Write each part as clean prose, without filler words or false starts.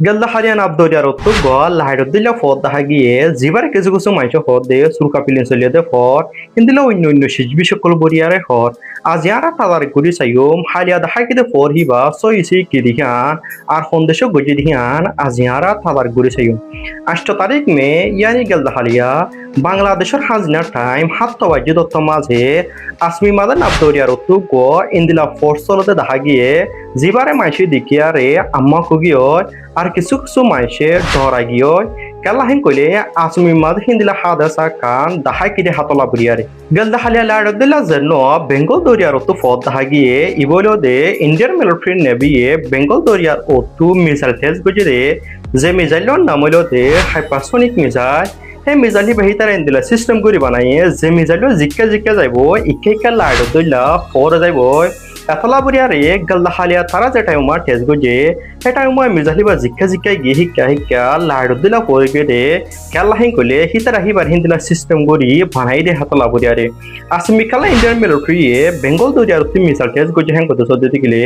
gelda harian abdoriar otto gol lahaidodilla fod daha গিয়ে zipper কিছু কিছু মাইছে হদ দে সুরকা পিলিন চলিয়ে দে ফর ইন্দিলা অন্য সিজবি সকল বরিয়ারে হর আজ ইয়ারা তাদার গুরি সাইয়ম হালিয়া দেখা কিতে ফর হিবা সইসি কি দিহান আর সন্দেশ গজি দিহান আজ ইয়ারা তাদার গুরি সাইয়ম 8 তারিখ মে ইয়ানি gelda হালিয়া বাংলাদেশের হাজিনা টাইম 7 বাজে দত্ত মাঝে আসমি মাদান আবদরিয়ার otto গো ইন্দিলা ফর চলতে দেখা গিয়ে জিবারে মাইছে দিকিয়ারে আম্মা কুগিয় আর কিছু কিছু মাইছে ধরা গিয়ে কেলাহিন কইলে আসমি মাদ হিন্দিলা হাদাসা কান দাহাই কিদে হাতলা বুরিয়ারে গেলদা হালিয়া লাড়দলা জন্য বেঙ্গল দরিয়ার অত ফদ দাহা গিয়ে ইবলো দে ইন্ডিয়ান মিলিটারি নেভিয়ে বেঙ্গল দরিয়ার অত মিসাইল টেস্ট গজিরে যে মিসাইলর নাম হইল দে হাইপারসনিক মিসাইল সেই মিসাইলটি বাহিতার ইন্দিলা সিস্টেম করে বানাইয়ে যে মিসাইলর জিক্কা যাইব ইকে লাড়দলা ফর যাইব এতলা বুরিয়ারে গেলদা হালিয়া তারা যে টাইমা টেস্ট গজে সেই টাইমা মিসাইলিবা জিক্কা গিয়ে হিক্কা লাড়দলা ফর গেদে কেলাহিন কইলে হিতার আহিবার হিন্দিলা সিস্টেম গরি বানাই দে হাতলা বুরিয়ারে আসমিকালা ইন্ডিয়ান মিলিটারিয়ে বেঙ্গল দরিয়ার উত্তর মিসাইল টেস্ট গজে হ্যাঁ কত সদ্য গেলে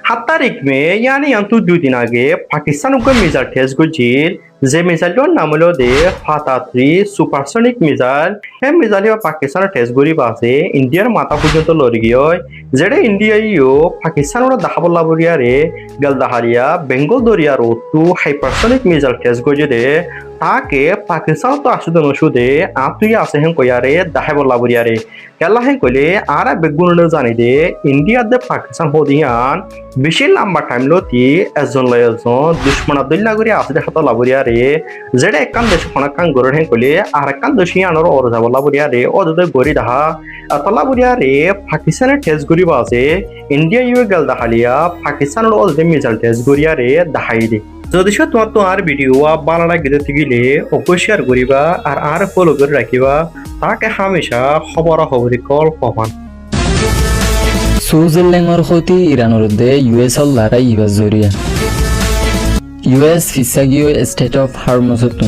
7 তারিখ মে ইয়ানি আন্তু 2 দিন আগে পাকিস্তান উগ্র মিসাইল টেস্ট গজির যে মিসাইলর নাম হলো দে ফাতা-3 সুপারসনিক মিসাইল এই মিসাইল পাকিস্তানের টেস্ট গরি বাসে ইন্ডিয়ার মাথা পর্যন্ত লড়ি গিয়ে যেটা ইন্ডিয়াইও পাকিস্তানের দাহাবল্লা বরিয়ারে গেলদা হারিয়া বেঙ্গল দরিয়ার উত্তু হাইপারসনিক মিসাইল টেস্ট গজে দে তাকে পাকিস্তান তো আসুদে নসুদে আতুই আছে হেন কইয়ারে দাহাবল্লা বরিয়ারে কেলা হেন কইলে আর বেগুন জানি দে ইন্ডিয়ার দে পাকিস্তান হদিয়ান বেশি লম্বা টাইম লতি এজন লয়জন দুশ্মন আব্দুল্লাহ গরি আছে দেখা লাবরিয়ারে যেটা একান দেশ ফনাকান গরর হেন কইলে আর একান দেশি আনর অর যাব লাবরিয়ারে অদে গরি দাহা আতলা বরিয়ারে পাকিস্তানের টেস্ট গরি বাজে ইন্ডিয়া ইউ গেলদা হালিয়া পাকিস্তানের অদে মিসাইল টেস্ট গরিয়ারে দাহাই দে যদি তোমার তো আর ভিডিও ভালো লাগে গেলে অবশ্যই শেয়ার করিবা আর ফলো করে রাখিবা তাকে হামেশা খবরাখবরি কল পাবান সুইজারল্যান্ডের সৈতে ইরানের মধ্যে ইউএসর লড়াই ইবার জরিয়া ইউএস ফিসাগিও স্টেট অফ হারমোসত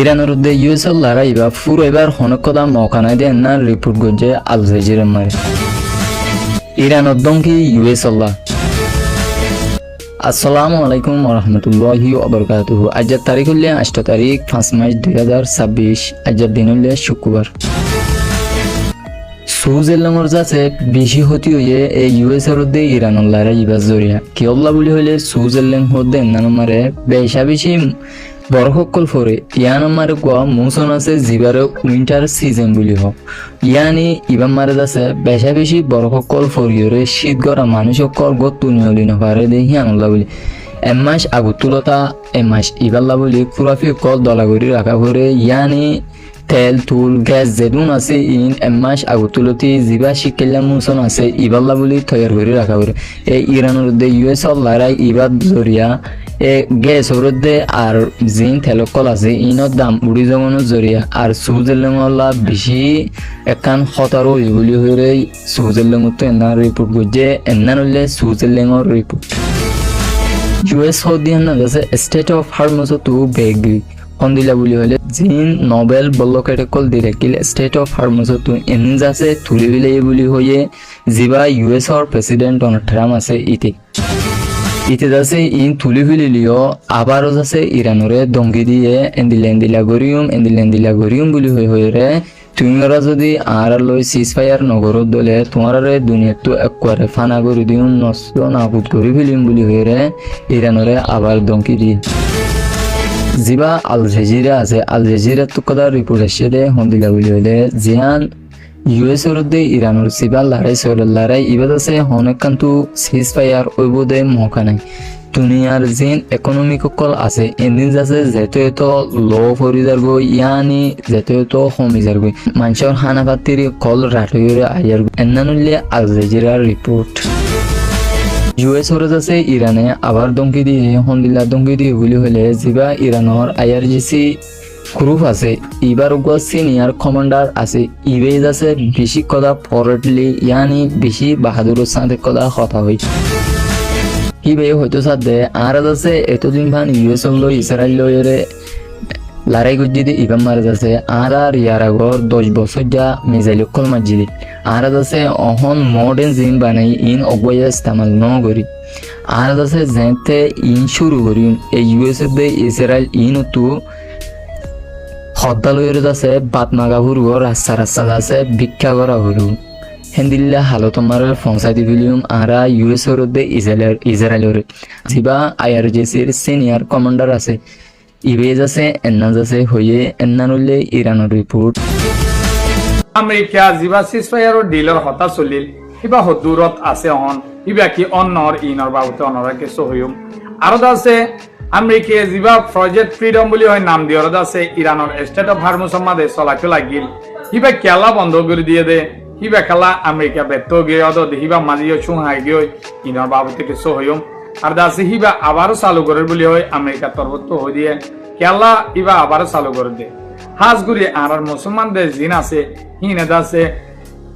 ইরানের মধ্যে ইউএসর লড়াই ইবা পুরো এবার হনকদা মকানায় দেন না রিপোর্ট গজে আল জাজিরা মারে ইরানের দঙ্কি ইউএসল্লাহ আসসালামু আলাইকুম ওরহমতুল্লাহি ওয়াবারাকাতুহু আজকের তারিখ হলে 8 তারিখ 5 মার্চ 2026 আজকের দিন হলে শুক্রবার সুইজারল্যান্ডের যাচ্ছে বেশি হতি হয়ে এই ইউএসের মধ্যে ইরানের লড়াই ইবার জরিয়া কি অল্লা বলি হলে সুইজারল্যান্ড হতে নানমারে বেশি বরফকল ফরে ইয়ান মারে কোয়া মৌসুম আছে জিবারে উইন্টার সিজন বুলি হোক ইয়ানি ইবান মারে যাচ্ছে বেশি বরফকল ফরিয়রে শীত গড়া মানুষকল গত তুনি হলি নপারে দে হিয়ানল্লা বলি এমাস আগুতুলতা এমাস ইবাল্লা বলি কুরাফি কল দলাগরি রাখা করে ইয়ানি তেল তুল গ্যাস যেদুন আছে ইন এমাস আগুতুলতি জিবা শিকেলা মৌসুম আছে ইবাল্লা বলি তৈরি করে রাখা করে এই ইরানের মধ্যে ইউএস লড়াই ইবাদ জরিয়া এ গ্যাস হরদে আর জিন তেলকল আছে ইনত দাম উড়ি জমানোর জরিয়া আর সুইজারল্যান্ড বেশি একান খতরও এগুলি হয়ে সুইজারল্যান্ড তো এনার রিপোর্ট করছে এনার হলে সুইজারল্যান্ডের রিপোর্ট ইউএস হদিয়ান আছে স্টেট অফ হারমোসতো বেগি সন্দিলা বুলি হলে জিন নোবেল বল্লকেটেকল ডিৰেক্টলি ষ্টেট অফ হাৰমোসতো এনিজ আছে তুলিবিলে বুলি হয়ে জিবা ইউএসৰ প্ৰেসিডেন্ট ডোনাল্ড ট্রাম্প আছে ইতে আছে ইন তুলিবিলিও আবারও আছে ইরানরে দঙ্গি দিয়ে এন্দিলা গরিয়ম বুলি হয়ে তুমিরা যদি আর লই সিজফায়ার নগরত দলে তোমারে দুনিয়াতো একবারে ফানা করে দিও নষ্ট নাবুদ করে ফেলিম বুলি হয়ে ইরানরে আবার দঙ্গি দিয়ে জিবা আল জাজিরা আছে আল জাজিরা তো কদা রিপোর্ট আসছে দে হন্দিলা বলি হলে জিয়ান ইউএস এর মধ্যে ইরানের সিবা লড়াই ইবাদ আছে হনেকান্তু সিজফায়ার ওইবোদে মহকা নাই দুনিয়ার জিন ইকোনমিক কল আছে এন্দিন আছে যেতে তো লো ফরি যারগো ইয়ানি যেতে তো কমি যারগো মানুষের হানাপাতির কল রাটইরে আইয়ার এন্নানুল্লে আল জাজিরা রিপোর্ট ইউএস ওর আছে ইরানে আবার দঙ্কি দিয়ে হন্দিলা দঙ্কি দিয়ে বলি হলে জিবা ইরানের আইআরজিসি গ্রুপ আছে এবার সিনিয়র কমান্ডার আছে ইবেজ আছে বেশি কথা ফরওয়ার্ডলি ইয়ানি বেশি বাহাদুরের সাথে কথা হই ইবে হয়তো সাথে আর আছে এতদিন ভান ইউএস হলো ইসরায়েল লয়েরে লড়াই গজ্জিদে ইবাম মারা যাচ্ছে আর ইয়ার আগর 10 বছর যা মিজাইল কল মাজিদি আর যাচ্ছে অহন মডার্ন জিন বানাই ইন অগয়া ইস্তেমাল ন করি আর যাচ্ছে যেতে ইন শুরু করি এই ইউএস দে ইসরায়েল ইন তো হদ্দালয়ের যাচ্ছে বাত মাগাভুর রাস্তা রাস্তা যাচ্ছে ভিক্ষা করা হলো হেন্দিল্লা হালত আমার পঞ্চায়েত ভিলিয়ম আরা ইউএস এর ইসরায়েলের জিবা আইআরজিসির সিনিয়র কমান্ডার আছে ইবেজ আছে এন্নাজ আছে হয়ে এন্নানুল্লে ইরানের রিপোর্ট আমেরিকা জিবা সিসফায়ারর ডিলর হতা চলিল কিবা হদূৰত আছে অহন কিবা কি অন্নৰ ইনৰ বাবুতে অনৰা কেছো হইম আৰু আছে আমেরিকা জিবা প্রজেক্ট ফ্রিডম বুলি হয় নাম দিয়র আছে ইরানের স্টেট অফ হারমুস সম্মাদে চলাকে লাগিল কিবা খেলা বন্ধ করে দিয়ে দে কিবা খেলা আমেরিকা ব্যর্থ গিয়ে হিবা মাজিও চুং হাই গিয়ে ইনর বাবুতে কেছো হইম আর দাসে হিবা আবারও চালু করে বলি হয় আমেরিকা তরবত হয়ে দিয়ে খেলা ইবা আবারও চালু করে দে হাজগুড়ি আর মুসলমানদের জিন আছে হিনে দাসে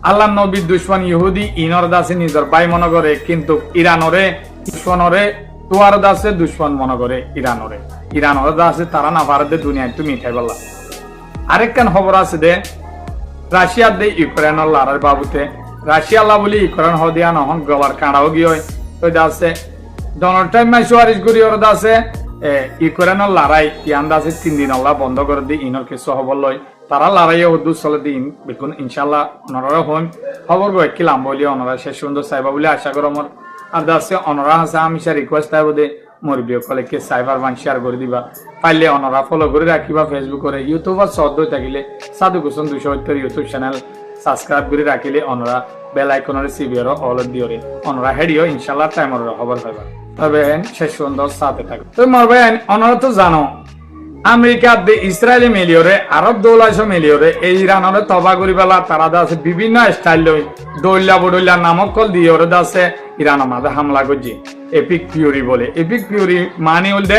আল্লাহ নবীর দুশ্মন ইহুদি ইনর দাসে নিজের বাই মনে করে কিন্তু ইরানরে দুশ্মনরে তোয়ার দাসে দুশ্মন মনে করে ইরানরে দাসে তারা না ভারতে দুনিয়ায় তুমি মিঠাই বললা আরেকখান খবর আছে দে রাশিয়ার দে ইউক্রেনের লড়ার বাবুতে রাশিয়া লা বলি ইউক্রেন হদিয়া নহন গলার কাঁড়াও গিয়ে ওই দাসে ডোনাল্ড ট্রাম্প মাইসুয়ারিস গুড়ি ওর দাসে ইউক্রেনের লড়াই ইয়ান দাসে 3 দিন আল্লাহ বন্ধ করে দি ইনর কিছু খবর লয় তারা লড়াইয়ে উদ্দুস চলে দিন বেকুন ইনশাল্লাহ অনরা হন খবর গো কিলাম বলি অনরা শেষ সুন্দর সাইবা বলে আশা করো আমার আর দাসে অনরা হাসা আমি রিকোয়েস্ট তাই বোধে মরবিও কলেকে সাইবার মান শেয়ার করে দিবা পাইলে অনরা ফলো করে রাখিবা ফেসবুক করে ইউটিউবার সদ্য থাকিলে সাধু কুসুম 270 ইউটিউব চ্যানেল সাবস্ক্রাইব করে রাখিলে অনরা বেল আইকনের সিবিআর অল দিওরে অনরা হেডিও ইনশাআল্লাহ টাইমর খবর পাইবা তবে শেষ সুন্দর সাথে থাকবে তো মরবে অনরা তো জানো আমেরিকা দে ইসরায়েলি মিলিয়রে আরব দৌলাশ মিলিয়রে এই ইরানরে তবা করি বেলা তারা দাসে বিভিন্ন স্টাইল লই দৌল্লা বডৌল্লা নামক কল দিয়ে ওরে দাসে ইরানের মাঝে হামলা করছে এপিক পিউরি বলে এপিক পিউরি মানে হল দে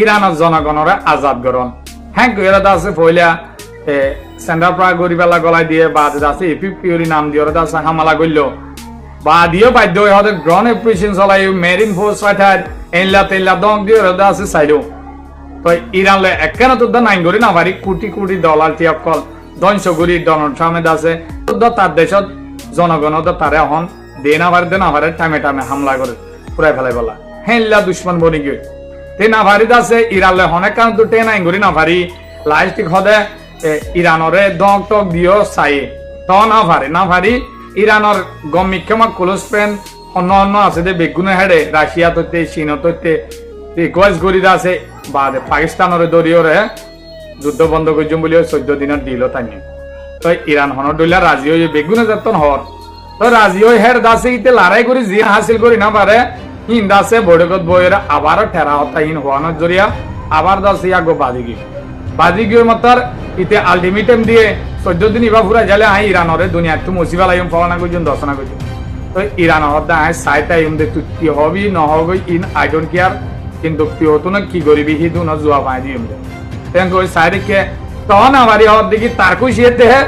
ইরানের জনগণরে আজাদ করন হ্যাঁ এরা দাসে ফইলা সেন্টার প্রা করি বেলা গলায় দিয়ে বাদ দাসে এপিক পিউরি নাম দিয়ে ওরে দাসে হামলা করলো বা দিয়ে বাধ্য হয়ে হতে গ্রন অপারেশন চলাই মেরিন ফোর্স ফাইটার এনলা তেলা দং দিয়ে ওরে দাসে চাইলো তো ইরান লে একখানা তো নাই করি না পারি কোটি কোটি ডলার টিয়কল ধ্বংস করি ডোনাল্ড ট্রাম্প আছে তার দেশত জনগণ তারে এখন দে না পারে টাইমে হামলা করে পুরাই ফেলাই বলা হেনলা দুশ্মন বনি গিয়ে তে না পারি আছে ইরান লে অনেক কারণ তো টে নাই করি না পারি লাস্টিক হদে ইরানরে দক টক দিও চাই তো না পারি ইরানর গমিক্ষমা ক্লোজ ফ্রেন্ড অন্য আছে দে বেগুনে হেডে রাশিয়া তৈতে চীন তৈতে রিকোয়েস্ট করি আছে বাদে পাকিস্তানের দরিয়রে যুদ্ধ বন্ধ করছুম বলে 14 দিনের ডিল তাই তো ইরান হনর দলিয়া রাজি হয়ে বেগুনে যতন হর তো রাজি হয়ে হের দাসে ইতে লড়াই করে জিয়া হাসিল করি না পারে হিন দাসে বড়কত বইয়ের আবার ঠেরা হতা হিন হওয়ানোর জরিয়া আবার দাসে আগো বাদি গিয়ে মাতার ইতে আলটিমেটাম দিয়ে 14 দিন ইবা ফুরা জালে আই ইরানরে দুনিয়া একটু মুসিবা লাইম পাওনা করছুন দর্শনা করছুন তো ইরান হদা আই সাইটা ইম দে তুই হবি ন হবি ইন আই ডোন্ট কেয়ার কিন্তু পিওতন কি করিবি হিদু না জুয়া পাই দিম তেন কই সাইরিকে তখন আমারি হদ দেখি তার খুশিতে হে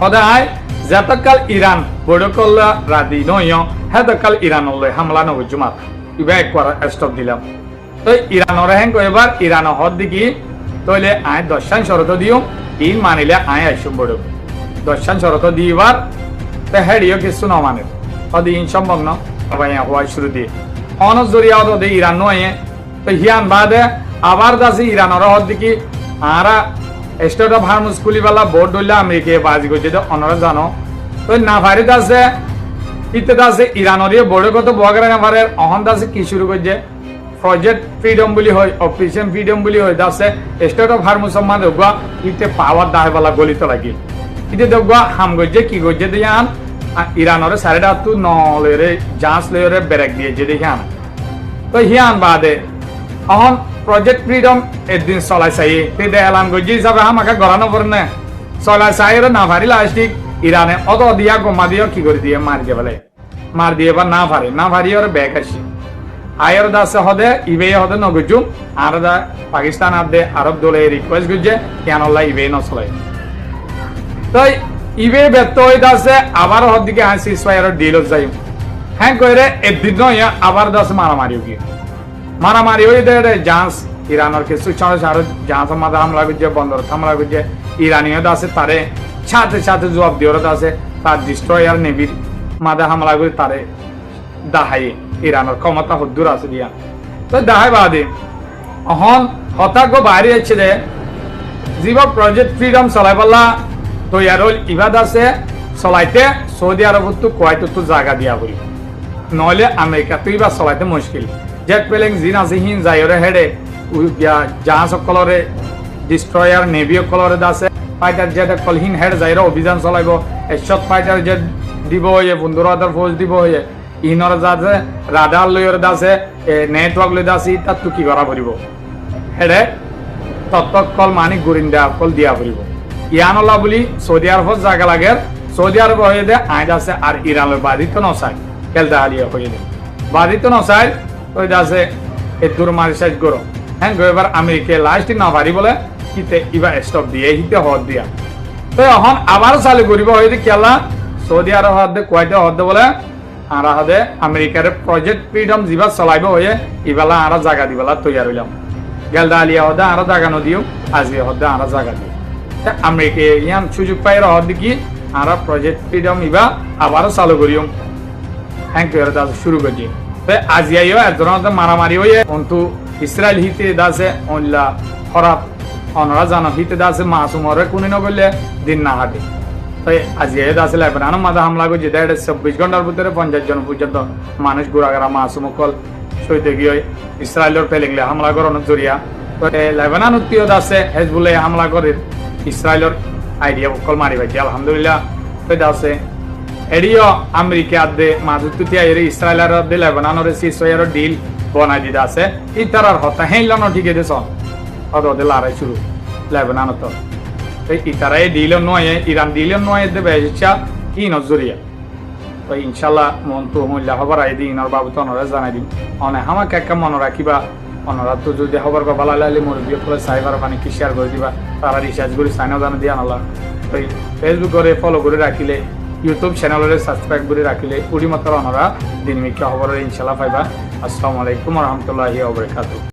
হদায় যতকাল ইরান বড়কল্লা রাদি নয় হেতকাল ইরান লয় হামলা ন হুজুমাত ইবা একবার স্টপ দিলাম তো ইরানর হেন কইবার ইরান হদ দেখি তইলে আই 10 শরত দিও ইন মানিলে আই আইসুম বড় 10 শরত দিবার তে হেডিও কিছু না মানে হদি ইন সম্ভব না আবার হওয়া শুরু দিয়ে অনজ জরিয়া দে ইরান নয় তো হিয়ান বাদে আবার দাসি ইরানর হদ দেখি আরা স্টেট অফ হারমুস কুলিবালা বোর্ড দইলা আমেরিকা বাজি গজে তো অনরা জানো তো না ভারি দাসে ইতে দাসে ইরানরে বড় কত বগরা না ভারে অহন দাসে কি শুরু করছে প্রজেক্ট ফ্রিডম বলি হয় অপারেশন ফ্রিডম বলি হয় দাসে স্টেট অফ হারমুস সম্মান দেগা ইতে পাওয়ার দাহবালা গলিত লাগি ইতে দেগা হাম গজে কি গজে দিয়ান ইরানরে সাড়ে আটু নলেরে জাঁচ লেরে ব্রেক দিয়ে যে দেখান তো হিয়ান বাদে অহন প্রজেক্ট ফ্রিডম একদিন চলাই চাই তে দেখালাম গজি হিসাবে আমাকে গড়ানো পড়ে না চলাই চাই না ভারি লাস্টিক ইরানে অত দিয়া গোমা দিয়ে কি করে দিয়ে মার দিয়ে বলে মার দিয়ে বা না ভারি ওর ব্যাগ আসি আয়ের দাসে হদে ইবে হদে নগুজুম আর দা পাকিস্তান আদে আরব দলে রিকোয়েস্ট গুজে কেন ইবে নচলাই তো ইবে ব্যর্থ হয়ে দাসে আবার হদ দিকে হাসি সোয়ার ডিল যাই হ্যাঁ কইরে একদিন নয় আবার দাস মারামারি হয়ে হয়ে দে জান্স ইরানের কিছু ছোট ছোট জাহাজ মাঝে হামলা করছে, বন্দর হামলা করছে, ইরানীয় আছে তারে সাথে সাথে জবাব দিওরত আছে, তার ডিস্ট্রয়ার নেভির মাঝে হামলা করে তারে দাহাই ইরানের ক্ষমতা হদ্দুর আছে দিয়া তো দাহাই বাদে অহন হতাক বাইরে যাচ্ছে যে জীব প্রজেক্ট ফ্রিডম চলাই পাল্লা তৈয়ার হল ইবাদ আছে চলাইতে সৌদি আরবত তো কুয়াইত তো জায়গা দিয়া বলি নহলে আমেরিকা তো ইবা চলাইতে মুশকিল জেট প্লেন জিন আছে হিন যাইরে হেডে জাহাজ সকলরে ডিস্ট্রয়ার নেভি সকলরে আছে ফাইটার জেট কল হিন হেড যাইরে অভিযান চলাইব এসব ফাইটার জেট দিব হয়ে বন্ধুরাদার ফৌজ দিব হয়ে ইনর যাতে রাডার লইরে আছে নেটওয়ার্ক লইতে আছে তার তো কি করা পড়িব হেডে তত্ত্বক কল মানি গুরিন্দা কল দিয়া পড়িব ইয়ানল্লাহ বলি সৌদি আরবত জায়গা লাগে সৌদি আরব হয়ে দে আইন আছে আর ইরানের বাদিত নসাই কেলদা হারিয়া হয়ে দে বাদিত নসাই ওই আছে এই দূর মারি সাইজ করো হ্যাঁ এবার আমেরিকা লাস্ট না পারি বলে কিতে ইবা স্টপ দিয়ে হিতে হদ দিয়া তো এখন আবার চালু করিব হয়ে দে কেলা সৌদি আরব হদ দে কুয়াইতে হদ বলে আর হদে আমেরিকার প্রজেক্ট ফ্রিডম জিবা চলাইব হয়ে ইবেলা আর জায়গা দিবেলা তৈয়ার হইলাম গেলদা আলিয়া হদে আর জায়গা নদিও আজি হদে আর জায়গা দিও আমেরিকা ইয়ান সুযোগ পাই হদ কি আর প্রজেক্ট ফ্রিডম ইবা আবারও চালু করিও থ্যাংক ইউ শুরু করছি আজিয়াইও একজনের মারামারি হয়ে অন্তু ইসরায়েল হিতে দাসে অনলা খরাব অনরা জানো হিতে দাসে মাসুমরে কোনে নগলে দিন না হাটে তাই আজিয়াই দাসে লেবানন মাঝে হামলা করছে এটা 24 ঘন্টার ভিতরে 50 জন পর্যন্ত মানুষ গুড়াগাড়া মাসুমকল সইতে গিয়ে ইসরায়েলের পেলেগলে হামলা করানোর জরিয়া তো লেবানন উত্তীয় দাসে হেজবুলে হামলা করে ইসরায়েলের আইডিয়া কল মারি পাইছে আলহামদুলিল্লাহ তো দাসে এডিও আমেরিকা দে মাজুতুতিয়া এর ইসরায়েলের দে লেবাননের সিসয়ের ডিল বনাই দিদা আছে ইতারার হতা হেইলানো ঠিক আছে সন অদ দে লড়াই শুরু লেবানন তো এই ইতারা এই ডিল নয় ইরান ডিল নয় দে বেশা কি নজরিয়া তো ইনশাআল্লাহ মন তো হইলা খবর আই দিন আর বাবু তো নরা জানাই দিন অনে হামা কাকা মন রাখিবা অনরা তো যদি খবর বা ভালো লাগলে মোর ভিডিও করে সাইবার মানে কি শেয়ার করে দিবা তারা রিসার্চ করে সাইনও জানা দিয়া আনলা তো ফেসবুক করে ফলো করে রাখিলে ইউটিউব চ্যানেলের সাবস্ক্রাইব করে রাখিলে উড়ি মাত্র অনরা দিনমিকা খবরের ইনশাআল্লাহ পাইবা। আসসালামু আলাইকুম ওয়া রাহমাতুল্লাহি ওয়া বারাকাতুহু।